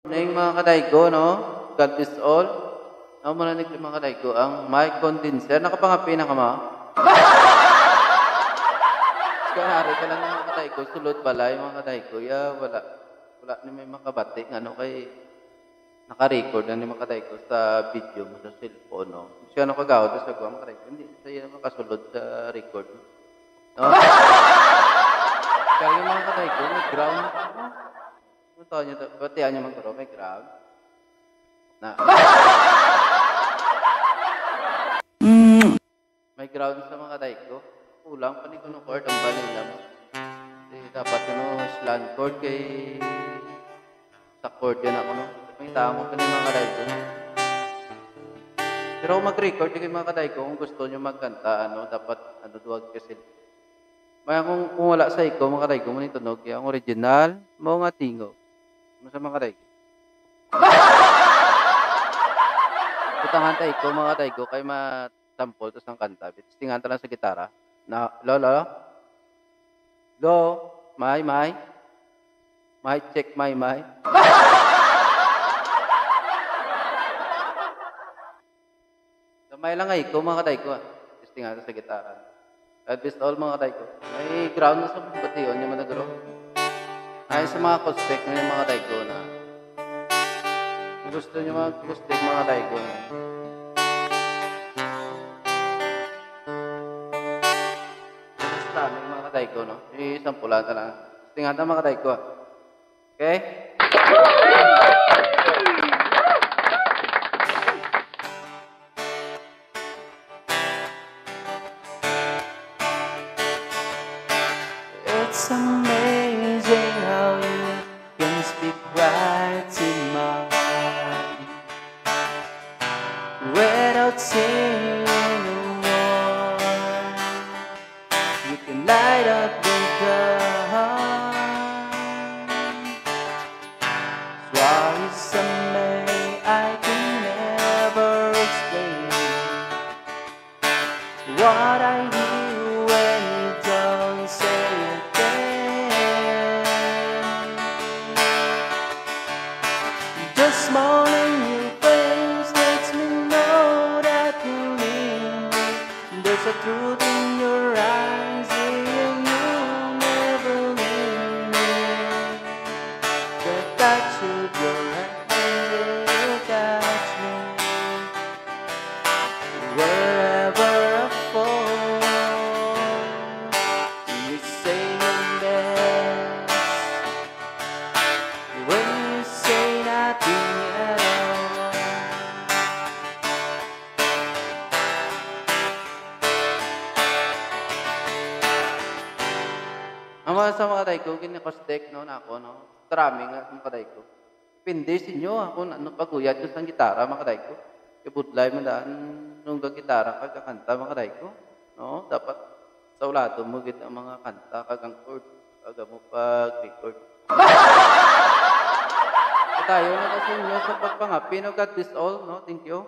Morning mga kadayko, no? God is all. Ako muna mga kadayko, ang mic condenser. Nakapangapin na ka ma? Kanari ka lang ng mga kadayko, sulod balay mga kadayko. Wala. Wala ni may makabating. Ano kay naka-record na ni mga kadayko sa video mo sa cellphone, no? Siya nakagawad sa mga kadayko. Hindi, siya makasulod sa record. No? Kaya yung mga kadayko, may ground. Ano tawag niyo? Batihan niyo magkaroon, may ground. Na. May ground sa mga kadayko. Kulang pa ni kuno chord ang balila mo. Dapat slant chord kay sa chord yan ako, no? May tamo pa ni mga kadayko. Pero kung mag-record kay mga kadayko, kung gusto nyo magkanta, dapat duwag kasi. Maya kung wala sa ikaw, mga kadayko, mo nitunog, ang original, mo nga tingo. Ano sa mga kadayko? Kutangan tayo ko, mga kadayko, kay matampol, tapos ng kanta. Tingan lang sa gitara. Na, lo, may, check, may. Gamay lang ay ko, mga kadayko, tapos tingan sa gitara. At best all, mga kadayko. May ground na sa batiyon, yung managro. Ay sa mga acoustic na yung mga kadayko na gusto nyo mga acoustic, mga kadayko na gusto namin mga kadayko, no? Isang pula na lang. Tingnan mga kadayko. Okay? It's amazing how you can speak right to my heart without saying a word. You can light up the dark. Sorry, someday I can never explain what I hear when you don't say it. Just smiling your face lets me know that you need me. There's a truth in your eyes, saying you'll never leave me. The touch of your hands will catch me wherever I fall. You say your best when you say nothing at all. Ang mga sa mga kadayko, kinakostek, no, na ako, no? Traming nga mga kadayko. Pindi sinyo, ako, paguyat ko sa gitara, mga kadayko. Ibudlay mo daan, nung gitara, kagkakanta, mga kadayko. No? Dapat, sa ulado mo, ang mga kanta, kagang chord, kagang mo pag-record. Tayo na kasi inyo sa pagpangapi. No, God bless all. No? Thank you.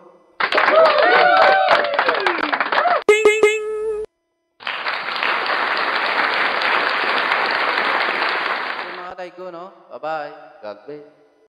Mga kadayko, no? Bye-bye. God bless.